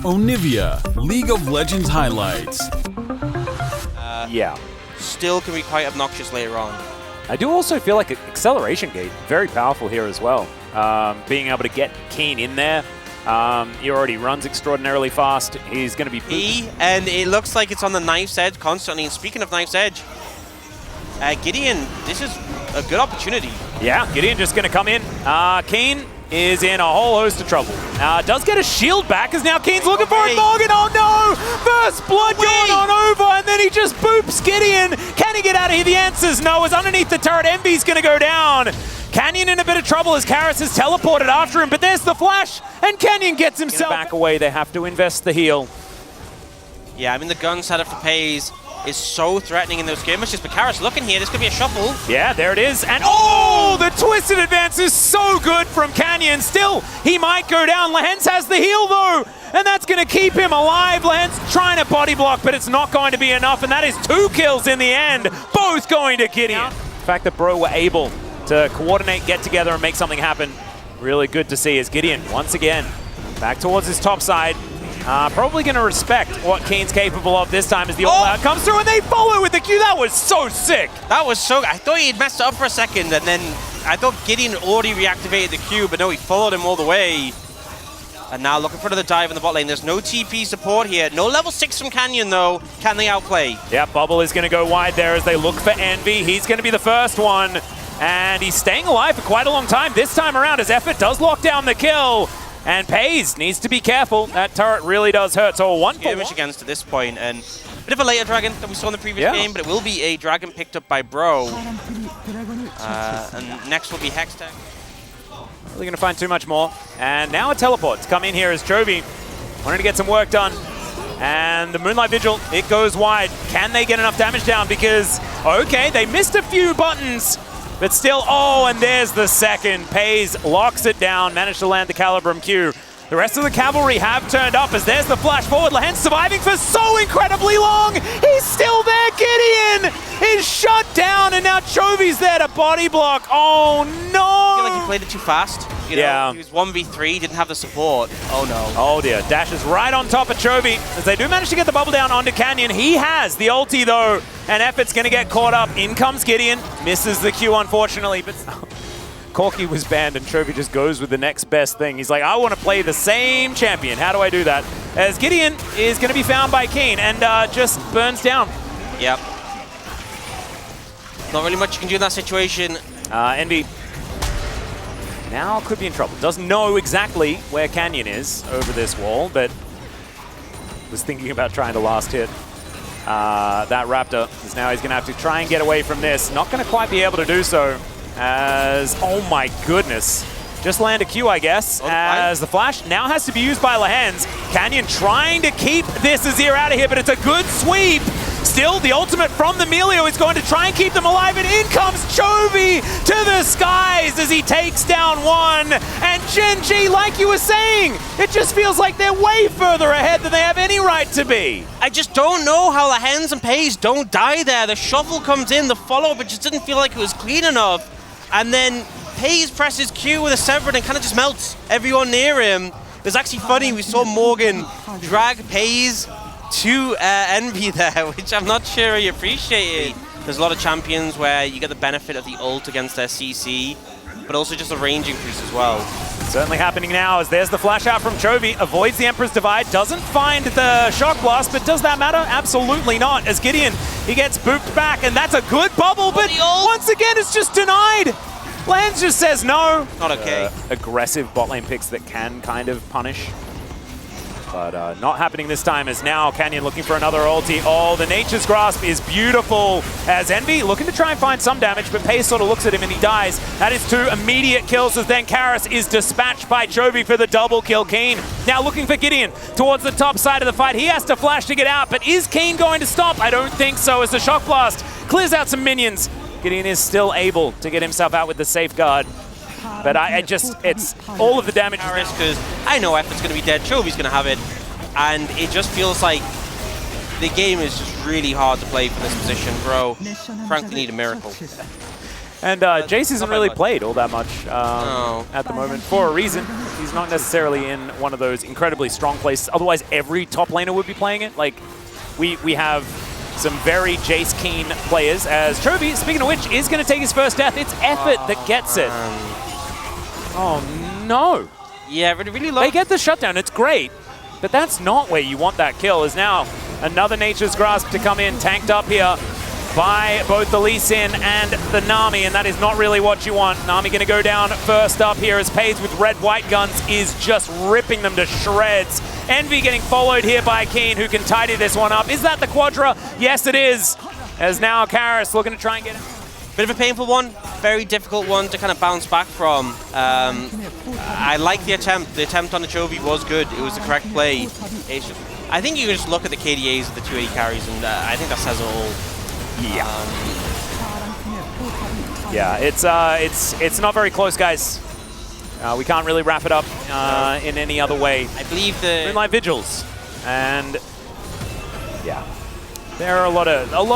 Onivia, League of Legends highlights. Yeah. Still can be quite obnoxious later on. I do also feel like acceleration gate, very powerful here as well. Being able to get Keen in there. He already runs extraordinarily fast. He's going to be... And it looks like it's on the knife's edge constantly. And speaking of knife's edge, Gideon, this is a good opportunity. Yeah, Gideon just going to come in. Keen is in a whole host of trouble. Does get a shield back as now Keen's looking for it. Morgan, oh no! First blood going on over, and then he just boops Gideon. Can he get out of here? The answer is no. As underneath the turret, Envy's going to go down. Canyon in a bit of trouble as Karis is teleported after him, but there's the flash, and Canyon gets himself back away. They have to invest the heal. Yeah, I mean, the gun setup for Pays is so threatening in those skirmishes, but Karis looking here, this could be a shuffle. Yeah, there it is, and oh, the twisted advance is so good from Canyon. Still, he might go down. Lehens has the heal though, and that's going to keep him alive. Lehens trying to body block, but it's not going to be enough, and that is 2 kills in the end, both going to Gideon. The fact that Bro were able to coordinate, get together, and make something happen, really good to see as Gideon, once again, back towards his top side. Probably going to respect what Keen's capable of this time as the all-out comes through, and they follow with the Q. That was so sick. That was so... I thought he'd messed it up for a second, and then I thought Gideon already reactivated the Q, but no, he followed him all the way. And now looking for the dive in the bot lane. There's no TP support here. No level 6 from Canyon, though. Can they outplay? Yeah, Bubble is going to go wide there as they look for Envy. He's going to be the first one, and he's staying alive for quite a long time. This time around, his effort does lock down the kill. And Pays needs to be careful. That turret really does hurt. So a 1-for-1 against to this point, and a bit of a later dragon that we saw in the previous game, but it will be a dragon picked up by Bro. And next will be Hextech. Really going to find too much more. And now a teleport to come in here as Jovi wanted to get some work done. And the Moonlight Vigil, it goes wide. Can they get enough damage down? Because, okay, they missed a few buttons. But still, oh, and there's the second. Pays locks it down, managed to land the Calibrum Q. The rest of the cavalry have turned up as there's the flash forward. Lehens surviving for so incredibly long. He's still there. Gideon is shut down, and now Chovi's there to body block. Oh, no. I feel like he played it too fast. You know, he was 1v3, didn't have the support. Oh, no. Oh, dear. Dashes right on top of Chovy as they do manage to get the bubble down onto Canyon. He has the ulti, though, and Effort's going to get caught up. In comes Gideon. Misses the Q, unfortunately, but... Corki was banned, and Chovy just goes with the next best thing. He's like, I want to play the same champion. How do I do that? As Gideon is going to be found by Keen and just burns down. Yep. Not really much you can do in that situation. Envy now could be in trouble. Doesn't know exactly where Canyon is over this wall, but was thinking about trying to last hit that Raptor. Because now he's going to have to try and get away from this. Not going to quite be able to do so. As, oh my goodness, just land a Q, I guess, as the flash now has to be used by Lehens. Canyon trying to keep this Azir out of here, but it's a good sweep. Still, the ultimate from the Melio is going to try and keep them alive, and in comes Chovy to the skies as he takes down one. And Gen.G, like you were saying, it just feels like they're way further ahead than they have any right to be. I just don't know how Lehens and Pays don't die there. The shuffle comes in, the follow-up, it just didn't feel like it was clean enough. And then Pays presses Q with a Severin and kind of just melts everyone near him. It was actually funny, we saw Morgan drag Pays to Envy there, which I'm not sure he appreciated. There's a lot of champions where you get the benefit of the ult against their CC, but also just a range increase as well. Certainly happening now as there's the flash out from Chovy, avoids the Emperor's Divide, doesn't find the Shock Blast, but does that matter? Absolutely not, as Gideon, he gets booped back, and that's a good bubble, but once again it's just denied. Lance just says no. Not okay. Aggressive bot lane picks that can kind of punish. But not happening this time as now Canyon looking for another ulti. Oh, the Nature's Grasp is beautiful as Envy looking to try and find some damage, but Pace sort of looks at him and he dies. That is 2 immediate kills as then Karis is dispatched by Chovy for the double kill. Keen now looking for Gideon towards the top side of the fight. He has to flash to get out, but is Keen going to stop? I don't think so as the Shock Blast clears out some minions. Gideon is still able to get himself out with the safeguard. But it's all of the damage. Because I know Effort's going to be dead, Chovy's going to have it, and it just feels like the game is just really hard to play from this position, bro. Frankly, need a miracle. And Jace isn't really played all that much at the moment for a reason. He's not necessarily in one of those incredibly strong places. Otherwise, every top laner would be playing it. Like, we have some very Jace keen players, as Chovy, speaking of which, is going to take his first death. It's Effort that gets it. Oh, no. Yeah, really low. They get the shutdown. It's great. But that's not where you want that kill. Is now another Nature's Grasp to come in, tanked up here by both the Lee Sin and the Nami, and that is not really what you want. Nami going to go down first up here as Paze with red-white guns is just ripping them to shreds. Envy getting followed here by Keen, who can tidy this one up. Is that the Quadra? Yes, it is. As now Karis looking to try and get it. Bit of a painful one, very difficult one to kind of bounce back from. I like the attempt. The attempt on the Chovy was good. It was the correct play. I think you can just look at the KDAs of the 280 carries, and I think that says it all. Yeah, it's not very close, guys. We can't really wrap it up in any other way. I believe the Moonlight Vigils, and yeah, there are a lot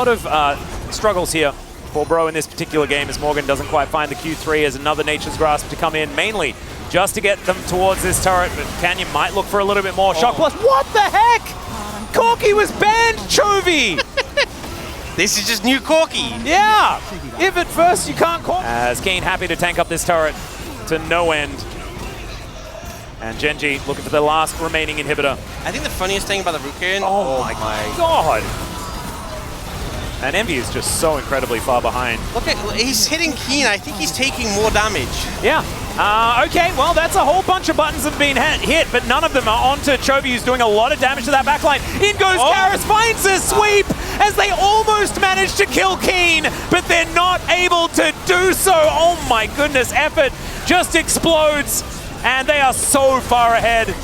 of struggles here for Bro in this particular game, as Morgan doesn't quite find the Q3 as another Nature's Grasp to come in, mainly just to get them towards this turret, but Canyon might look for a little bit more. Shock Plus, what the heck? Corky was banned, Chovy! This is just new Corky. Yeah! If at first you can't call. As Kane happy to tank up this turret to no end. And Gen.G looking for the last remaining inhibitor. I think the funniest thing about the Root Gideon. Oh my god! And Envy is just so incredibly far behind. Look at, he's hitting Keen. I think he's taking more damage. Yeah. Okay, well, that's a whole bunch of buttons that have been hit, but none of them are onto Chovy, who's doing a lot of damage to that backline. In goes Karis, finds a sweep, as they almost managed to kill Keen, but they're not able to do so. Oh my goodness, Effort just explodes, and they are so far ahead.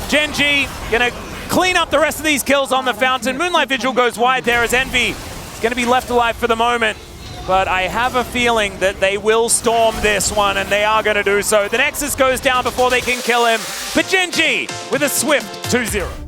Gen.G gonna clean up the rest of these kills on the fountain. Moonlight Vigil goes wide there as Envy is gonna be left alive for the moment. But I have a feeling that they will storm this one, and they are going to do so. The Nexus goes down before they can kill him. But Gen.G with a swift 2-0.